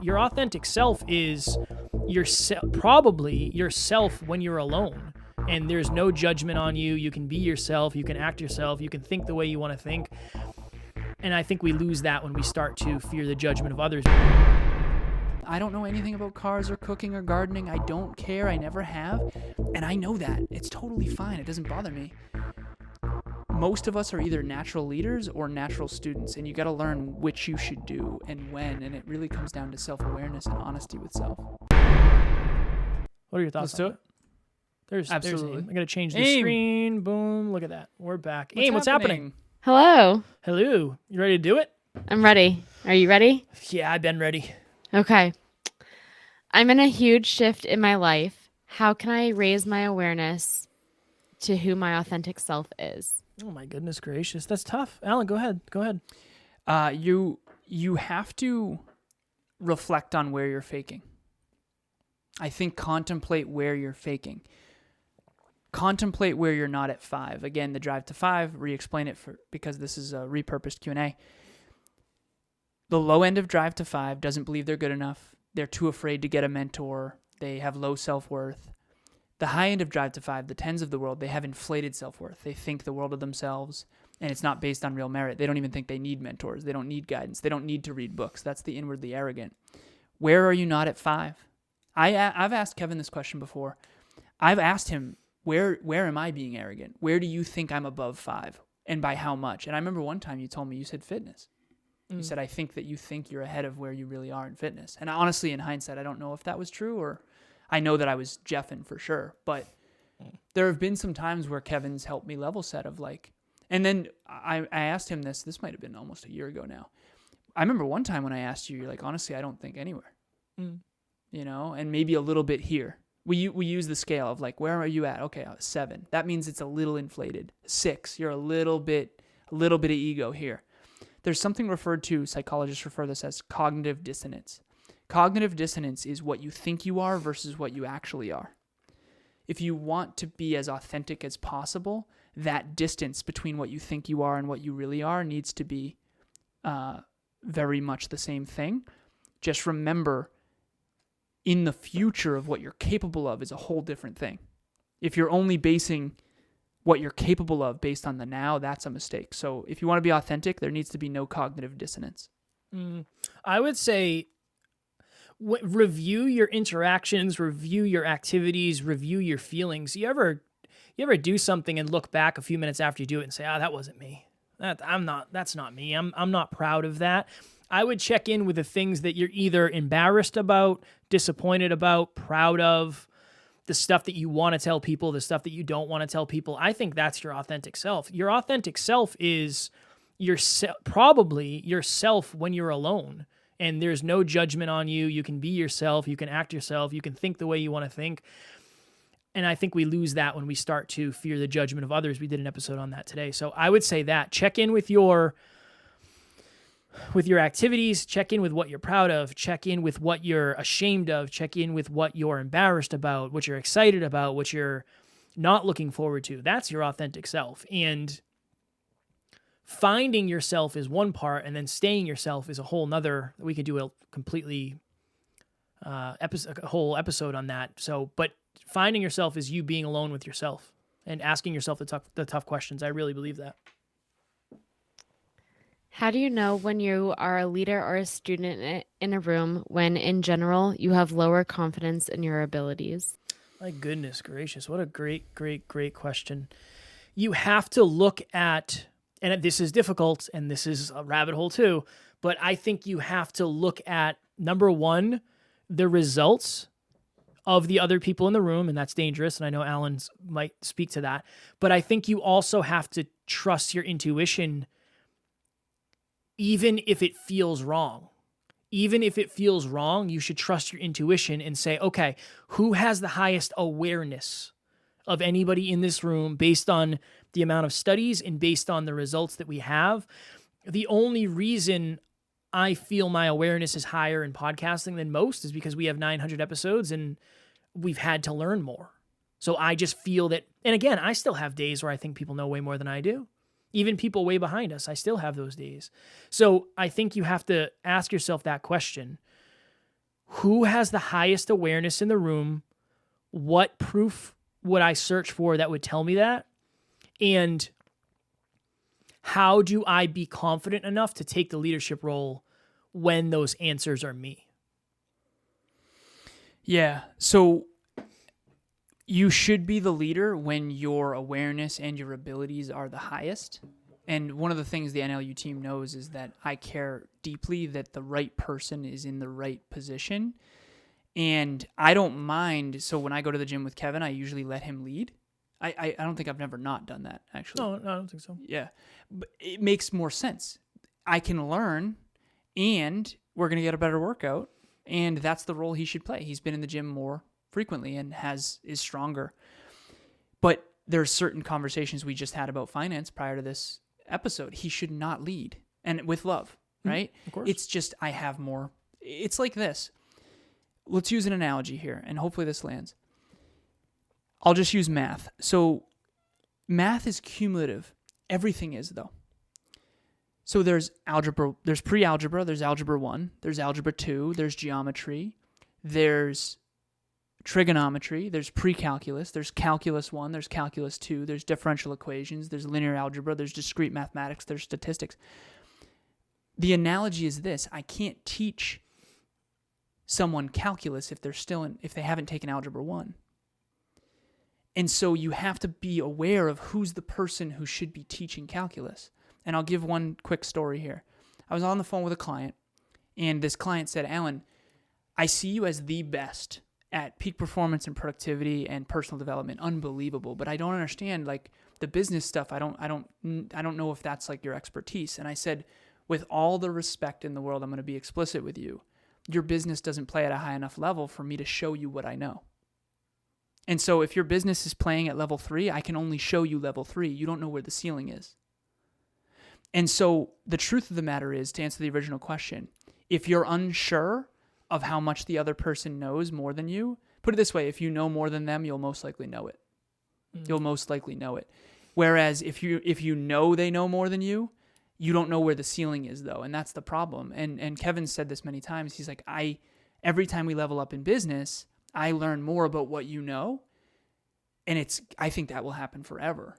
Your authentic self is probably yourself when you're alone. And there's no judgment on you. You can be yourself. You can act yourself. You can think the way you want to think. And I think we lose that when we start to fear the judgment of others. I don't know anything about cars or cooking or gardening. I don't care. I never have. And I know that. It's totally fine. It doesn't bother me. Most of us are either natural leaders or natural students, and you got to learn which you should do and when. And it really comes down to self-awareness and honesty with self. What are your thoughts? Let's do it. There's Absolutely. Aim. I'm going to change the Aim. Screen. Boom. Look at that. We're back. Aim, what's happening? Hello. Hello. You ready to do it? I'm ready. Are you ready? Yeah, I've been ready. Okay. I'm in a huge shift in my life. How can I raise my awareness to who my authentic self is? Oh my goodness gracious. That's tough. Alan, go ahead. You have to reflect on where you're faking. I think contemplate where you're faking. Contemplate where you're not at 5. Again, the drive to 5, re-explain it because this is a repurposed Q&A. The low end of drive to 5 doesn't believe they're good enough. They're too afraid to get a mentor. They have low self-worth. The high end of drive to 5, the 10s of the world, they have inflated self-worth. They think the world of themselves, and it's not based on real merit. They don't even think they need mentors. They don't need guidance. They don't need to read books. That's the inwardly arrogant. Where are you not at 5? I've asked Kevin this question before. I've asked him, where am I being arrogant? Where do you think I'm above 5? And by how much? And I remember one time you told me, you said fitness. You said, I think that you think you're ahead of where you really are in fitness. And honestly, in hindsight, I don't know if that was true, or I know that I was jeffing for sure. But there have been some times where Kevin's helped me level set of like, and then I asked him this might have been almost a year ago now. I remember one time when I asked you, you're like, honestly, I don't think anywhere, you know, and maybe a little bit here. We use the scale of like, where are you at? Okay, 7. That means it's a little inflated. 6, you're a little bit of ego here. There's something referred to, psychologists refer this as cognitive dissonance. Cognitive dissonance is what you think you are versus what you actually are. If you want to be as authentic as possible, that distance between what you think you are and what you really are needs to be very much the same thing. Just remember, in the future of what you're capable of is a whole different thing. If you're only basing what you're capable of based on the now, that's a mistake. So if you want to be authentic, there needs to be no cognitive dissonance. I would say review your interactions, review your activities, review your feelings. You ever do something and look back a few minutes after you do it and say, that wasn't me. That's not me. I'm not proud of that. I would check in with the things that you're either embarrassed about, disappointed about, proud of, the stuff that you want to tell people, the stuff that you don't want to tell people. I think that's your authentic self. Your authentic self is probably yourself when you're alone, and there's no judgment on you. You can be yourself. You can act yourself. You can think the way you want to think. And I think we lose that when we start to fear the judgment of others. We did an episode on that today. So I would say that check in with your activities, check in with what you're proud of, check in with what you're ashamed of, check in with what you're embarrassed about, what you're excited about, what you're not looking forward to. That's your authentic self. And finding yourself is one part, and then staying yourself is a whole nother. We could do a completely a whole episode on that. So, but finding yourself is you being alone with yourself and asking yourself the tough questions. I really believe that. How do you know when you are a leader or a student in a room when, in general, you have lower confidence in your abilities? My goodness gracious. What a great question. You have to look at, and this is difficult, and this is a rabbit hole too, but I think you have to look at, number one, the results of the other people in the room, and that's dangerous, and I know Alan might speak to that, but I think you also have to trust your intuition even if it feels wrong. Even if it feels wrong, you should trust your intuition and say, okay, who has the highest awareness of anybody in this room based on the amount of studies and based on the results that we have? The only reason I feel my awareness is higher in podcasting than most is because we have 900 episodes and we've had to learn more. So I just feel that, and again, I still have days where I think people know way more than I do. Even people way behind us, I still have those days. So I think you have to ask yourself that question. who has the highest awareness in the room? What proof would I search for that would tell me that? And how do I be confident enough to take the leadership role when those answers are me? Yeah. So you should be the leader when your awareness and your abilities are the highest. And one of the things the NLU team knows is that I care deeply that the right person is in the right position. And I don't mind. So when I go to the gym with Kevin, I usually let him lead. I don't think I've never not done that, actually. No, I don't think so. Yeah. But it makes more sense. I can learn, and we're going to get a better workout. And that's the role he should play. He's been in the gym more frequently and is stronger. But there's certain conversations we just had about finance prior to this episode. He should not lead, and with love, right? Of course. It's just I have more. It's like this. Let's use an analogy here, and hopefully this lands. I'll just use math. So math is cumulative. Everything is, though. So there's algebra, there's pre-algebra, there's algebra 1, there's algebra 2, there's geometry, there's trigonometry, there's pre-calculus, there's calculus 1, there's calculus 2, there's differential equations, there's linear algebra, there's discrete mathematics, there's statistics. The analogy is this: I can't teach someone calculus if if they haven't taken algebra 1. And so you have to be aware of who's the person who should be teaching calculus. And I'll give one quick story here. I was on the phone with a client, and this client said, "Alan, I see you as the best at peak performance and productivity and personal development. Unbelievable. But I don't understand like the business stuff. I don't know if that's like your expertise." And I said, "With all the respect in the world, I'm going to be explicit with you. Your business doesn't play at a high enough level for me to show you what I know. And so if your business is playing at level 3, I can only show you level 3. You don't know where the ceiling is." And so the truth of the matter is, to answer the original question, if you're unsure of how much the other person knows more than you, put it this way: if you know more than them, you'll most likely know it. You'll most likely know it. Whereas if you know they know more than you don't know where the ceiling is, though, and that's the problem. And Kevin said this many times. He's like, every time we level up in business, I learn more about what you know, and I think that will happen forever,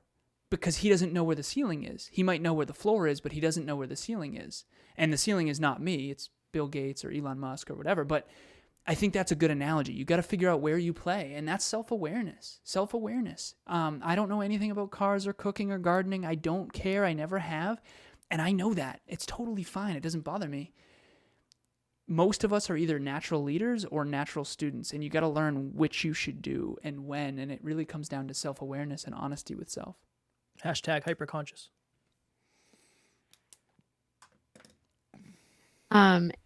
because he doesn't know where the ceiling is. He might know where the floor is, but he doesn't know where the ceiling is. And the ceiling is not me. It's Bill Gates or Elon Musk or whatever. But I think that's a good analogy. You got to figure out where you play, and that's self-awareness. Self-awareness. I don't know anything about cars or cooking or gardening. I don't care. I never have. And I know that. It's totally fine. It doesn't bother me. Most of us are either natural leaders or natural students, and you got to learn which you should do and when, and it really comes down to self-awareness and honesty with self. Hashtag hyperconscious.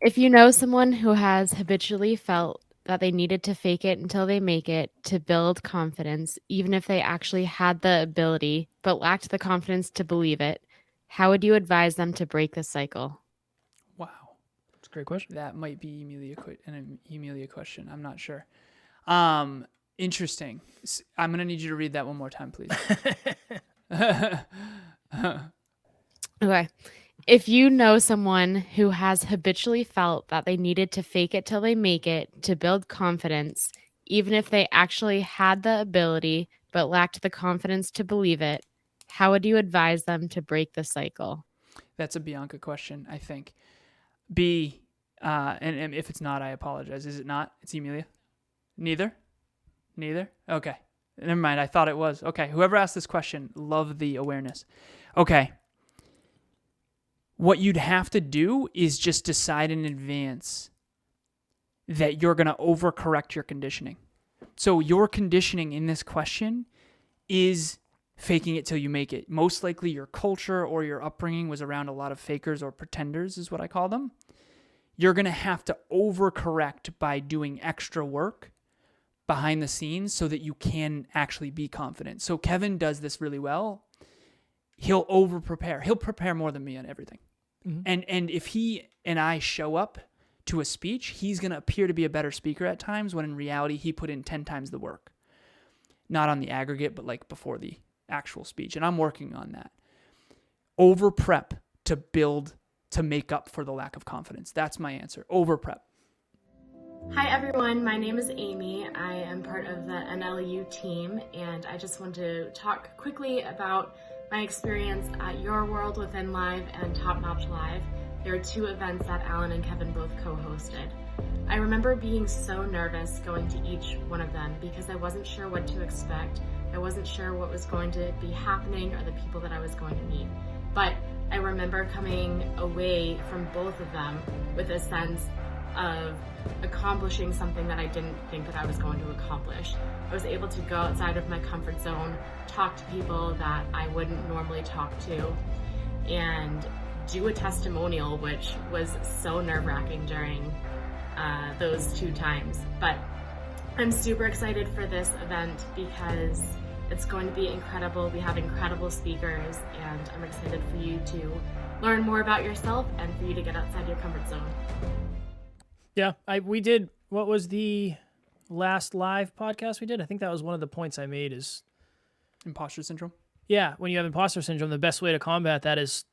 If you know someone who has habitually felt that they needed to fake it until they make it to build confidence, even if they actually had the ability but lacked the confidence to believe it, how would you advise them to break the cycle? Wow. That's a great question. That might be an Emilia question. I'm not sure. Interesting. I'm going to need you to read that one more time, please. Okay. If you know someone who has habitually felt that they needed to fake it till they make it to build confidence, even if they actually had the ability but lacked the confidence to believe it, how would you advise them to break the cycle? That's a Bianca question, I think. B, and if it's not, I apologize. Is it not? It's Emilia? Neither? Okay. Never mind. I thought it was. Okay. Whoever asked this question, love the awareness. Okay. What you'd have to do is just decide in advance that you're going to overcorrect your conditioning. So your conditioning in this question is faking it till you make it. Most likely your culture or your upbringing was around a lot of fakers or pretenders, is what I call them. You're going to have to overcorrect by doing extra work behind the scenes so that you can actually be confident. So Kevin does this really well. He'll over-prepare. He'll prepare more than me on everything. Mm-hmm. And if he and I show up to a speech, he's going to appear to be a better speaker at times when in reality he put in 10 times the work. Not on the aggregate, but like before the actual speech. And I'm working on that. Over-prep to make up for the lack of confidence. That's my answer. Over-prep. Hi everyone, my name is Amy. I am part of the NLU team, and I just want to talk quickly about my experience at Your World Within Live and Top Notch Live. There are two events that Alan and Kevin both co-hosted. I remember being so nervous going to each one of them because I wasn't sure what to expect. I wasn't sure what was going to be happening or the people that I was going to meet. But I remember coming away from both of them with a sense of accomplishing something that I didn't think that I was going to accomplish. I was able to go outside of my comfort zone, talk to people that I wouldn't normally talk to, and do a testimonial, which was so nerve-wracking during those two times. But I'm super excited for this event because it's going to be incredible. We have incredible speakers, and I'm excited for you to learn more about yourself and for you to get outside your comfort zone. Yeah, we did. What was the last live podcast we did? I think that was one of the points I made is Imposter syndrome. Yeah, when you have imposter syndrome, the best way to combat that is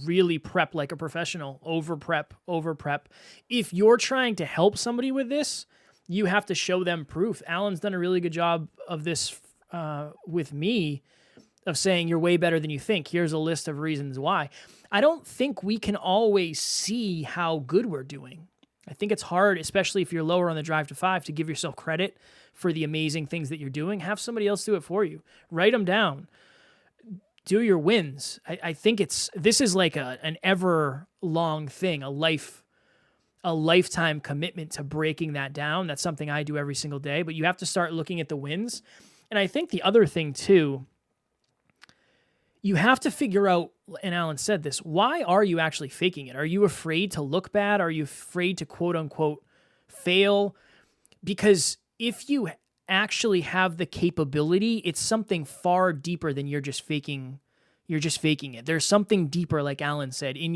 really prep like a professional. Over prep. If you're trying to help somebody with this, you have to show them proof. Alan's done a really good job of this with me, of saying you're way better than you think. Here's a list of reasons why. I don't think we can always see how good we're doing. I think it's hard, especially if you're lower on the drive to 5, to give yourself credit for the amazing things that you're doing. Have somebody else do it for you. Write them down. Do your wins. I think this is like an ever long thing, a lifetime commitment to breaking that down. That's something I do every single day, but you have to start looking at the wins. And I think the other thing too, you have to figure out, and Alan said this, why are you actually faking it? Are you afraid to look bad? Are you afraid to quote unquote fail? Because if you actually have the capability, it's something far deeper than you're just faking it. There's something deeper, like Alan said, in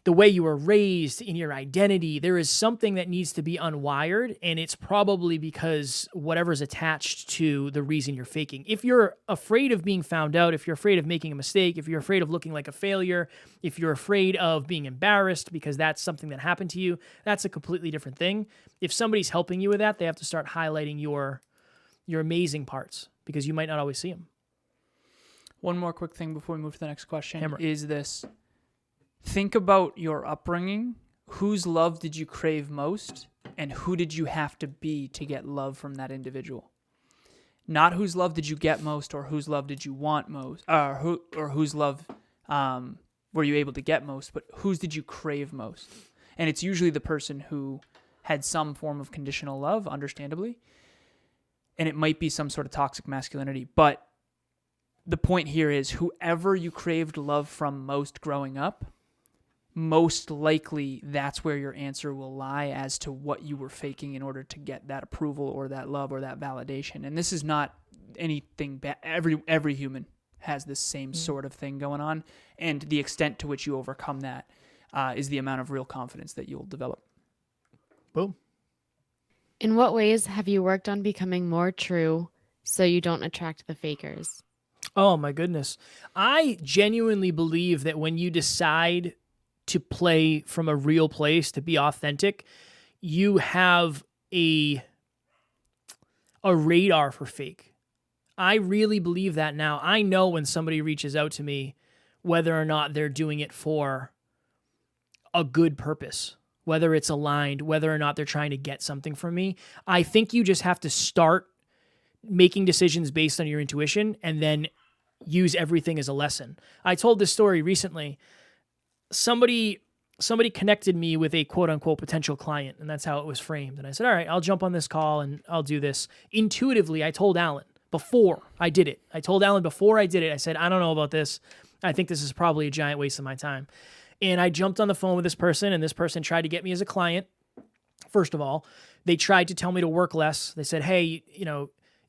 the way you were raised, in your identity. There is something that needs to be unwired, and it's probably because whatever's attached to the reason you're faking. If you're afraid of being found out, if you're afraid of making a mistake, if you're afraid of looking like a failure, if you're afraid of being embarrassed because that's something that happened to you, that's a completely different thing. If somebody's helping you with that, they have to start highlighting your amazing parts, because you might not always see them. One more quick thing before we move to the next question Hammer. is this. Think about your upbringing. Whose love did you crave most, and who did you have to be to get love from that individual? Not whose love did you get most, or whose love did you want most, or whose love were you able to get most, but whose did you crave most? And it's usually the person who had some form of conditional love, understandably, and it might be some sort of toxic masculinity. But the point here is, whoever you craved love from most growing up, most likely that's where your answer will lie as to what you were faking in order to get that approval or that love or that validation. And this is not anything bad. Every human has this same sort of thing going on, and the extent to which you overcome that is the amount of real confidence that you'll develop. Boom. In what ways have you worked on becoming more true so you don't attract the fakers? Oh my goodness. I genuinely believe that when you decide to play from a real place, to be authentic, you have a radar for fake. I really believe that now. I know when somebody reaches out to me, whether or not they're doing it for a good purpose, whether it's aligned, whether or not they're trying to get something from me. I think you just have to start making decisions based on your intuition and then use everything as a lesson. I told this story recently. Somebody connected me with a quote unquote potential client, and that's how it was framed. And I said, all right, I'll jump on this call and I'll do this. Intuitively, I told Alan before I did it. I said, I don't know about this. I think this is probably a giant waste of my time. And I jumped on the phone with this person, and this person tried to get me as a client. First of all, they tried to tell me to work less. They said, hey,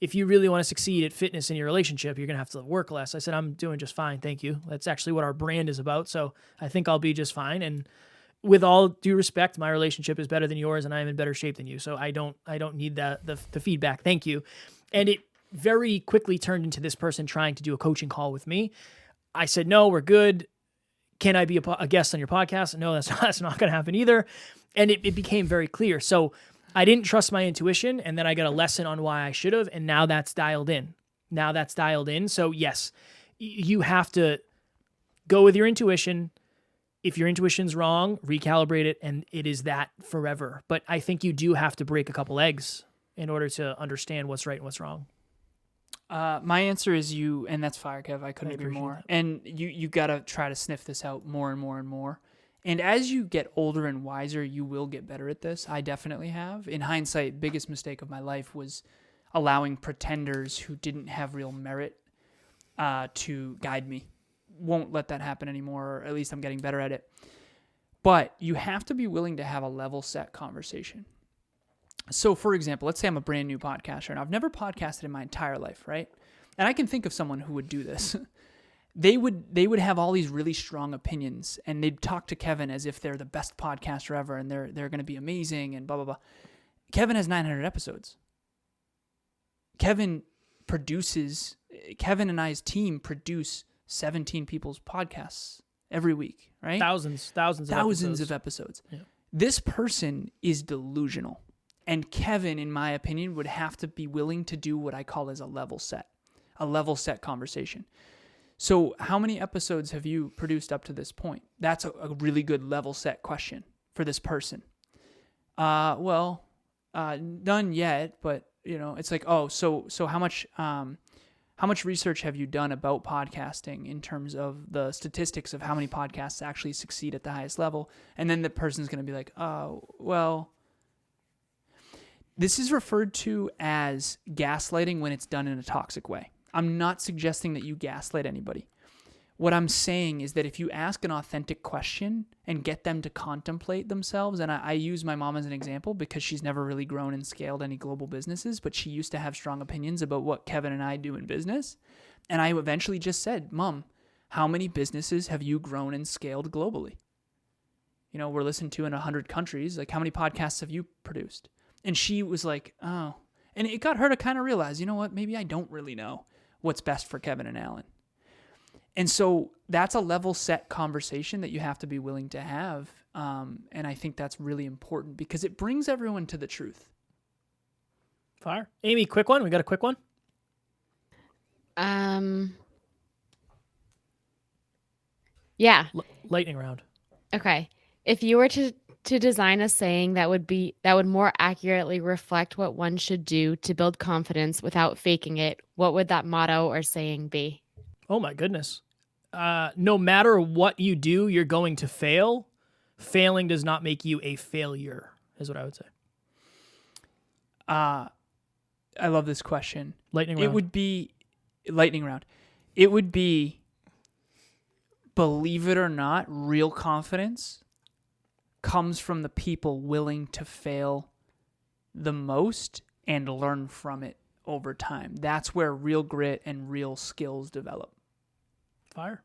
if you really want to succeed at fitness in your relationship, you're going to have to work less. I said, I'm doing just fine. Thank you. That's actually what our brand is about. So I think I'll be just fine. And with all due respect, my relationship is better than yours, and I am in better shape than you. So I don't need the feedback. Thank you. And it very quickly turned into this person trying to do a coaching call with me. I said, no, we're good. can I be a guest on your podcast? No, that's not going to happen either. And it became very clear. So I didn't trust my intuition, and then I got a lesson on why I should have, and now that's dialed in. So yes, you have to go with your intuition. If your intuition's wrong, recalibrate it, and it is that forever. But I think you do have to break a couple eggs in order to understand what's right and what's wrong. My answer is you, and that's fire, Kev. I couldn't agree more. that. And you got to try to sniff this out more and more and more. And as you get older and wiser, you will get better at this. I definitely have. In hindsight, biggest mistake of my life was allowing pretenders who didn't have real merit to guide me. Won't let that happen anymore, or at least I'm getting better at it. But you have to be willing to have a level set conversation. So, for example, let's say I'm a brand new podcaster and I've never podcasted in my entire life, right? And I can think of someone who would do this. They would have all these really strong opinions, and they'd talk to Kevin as if they're the best podcaster ever, and they're going to be amazing and blah blah blah. Kevin has 900 episodes. Kevin and I's team produce 17 people's podcasts every week, right? Thousands of episodes. Yeah. This person is delusional. And Kevin, in my opinion, would have to be willing to do what I call as a level set conversation. So how many episodes have you produced up to this point? That's a really good level set question for this person. None yet, but it's like, so how much research have you done about podcasting in terms of the statistics of how many podcasts actually succeed at the highest level? And then the person's going to be like, this is referred to as gaslighting when it's done in a toxic way. I'm not suggesting that you gaslight anybody. What I'm saying is that if you ask an authentic question and get them to contemplate themselves, and I use my mom as an example because she's never really grown and scaled any global businesses, but she used to have strong opinions about what Kevin and I do in business. And I eventually just said, Mom, how many businesses have you grown and scaled globally? We're listened to in 100 countries. Like, how many podcasts have you produced? And she was like, oh. And it got her to kind of realize, you know what, maybe I don't really know what's best for Kevin and Alan. And so that's a level set conversation that you have to be willing to have. And I think that's really important because it brings everyone to the truth. Fire. Amy, quick one. We got a quick one? Yeah. Lightning round. Okay. If you were to design a saying that would more accurately reflect what one should do to build confidence without faking it, what would that motto or saying be? Oh my goodness. No matter what you do, you're going to fail. Failing does not make you a failure, is what I would say. I love this question. Lightning round. It would be lightning round. It would be, believe it or not, real confidence comes from the people willing to fail the most and learn from it over time. That's where real grit and real skills develop. Fire.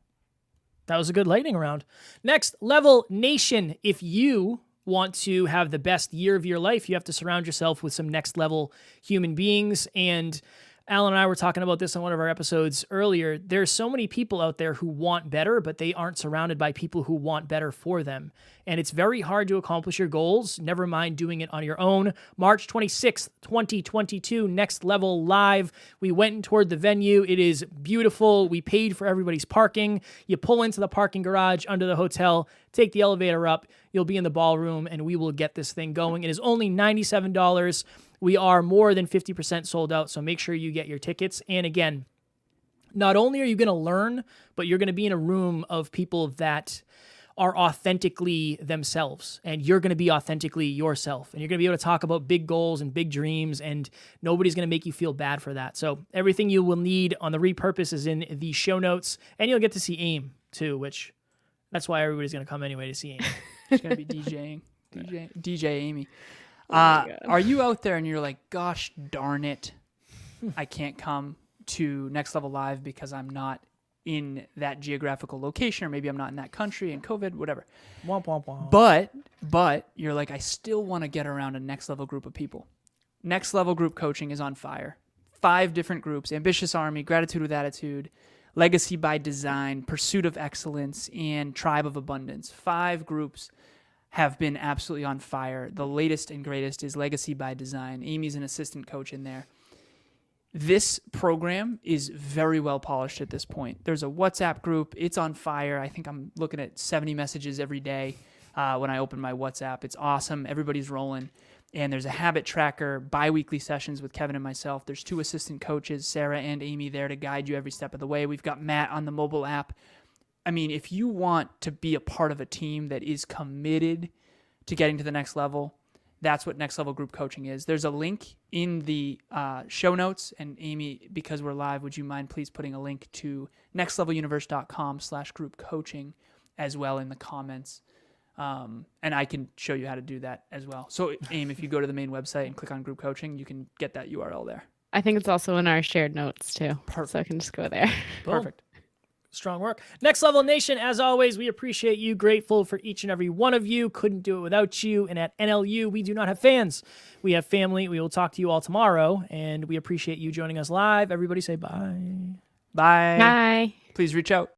That was a good lightning round. Next, Level Nation. If you want to have the best year of your life, you have to surround yourself with some next level human beings. And Alan and I were talking about this on one of our episodes earlier. There's so many people out there who want better, but they aren't surrounded by people who want better for them. And it's very hard to accomplish your goals, never mind doing it on your own. March 26th, 2022, Next Level Live. We went and toured the venue. It is beautiful. We paid for everybody's parking. You pull into the parking garage under the hotel, take the elevator up. You'll be in the ballroom, and we will get this thing going. It is only $97. We are more than 50% sold out, so make sure you get your tickets. And again, not only are you going to learn, but you're going to be in a room of people that are authentically themselves, and you're going to be authentically yourself, and you're going to be able to talk about big goals and big dreams, and nobody's going to make you feel bad for that. So everything you will need on the repurpose is in the show notes, and you'll get to see AIM too, which that's why everybody's going to come anyway to see AIM. She's going to be DJing. DJ Amy. Are you out there and you're like, gosh darn it, I can't come to Next Level Live because I'm not in that geographical location, or maybe I'm not in that country and COVID, whatever. Womp, womp, womp. But you're like, I still want to get around a next level group of people. Next Level group coaching is on fire. 5 different groups: Ambitious Army, Gratitude with Attitude, Legacy by Design, Pursuit of Excellence, and Tribe of Abundance. 5 groups have been absolutely on fire. The latest and greatest is Legacy by Design. Amy's an assistant coach in there. This program is very well polished at this point. There's a WhatsApp group. It's on fire. I think I'm looking at 70 messages every day when I open my WhatsApp. It's awesome. Everybody's rolling. And there's a habit tracker, bi-weekly sessions with Kevin and myself. There's 2 assistant coaches, Sarah and Amy, there to guide you every step of the way. We've got Matt on the mobile app. I mean, if you want to be a part of a team that is committed to getting to the next level, that's what Next Level Group Coaching is. There's a link in the show notes. And Amy, because we're live, would you mind please putting a link to nextleveluniverse.com/group coaching as well in the comments? And I can show you how to do that as well. So, Amy, if you go to the main website and click on group coaching, you can get that URL there. I think it's also in our shared notes too. Perfect. So I can just go there. Boom. Perfect. Strong work. Next Level Nation, as always, we appreciate you. Grateful for each and every one of you. Couldn't do it without you. And at NLU, we do not have fans. We have family. We will talk to you all tomorrow. And we appreciate you joining us live. Everybody say bye. Bye. Bye. Please reach out.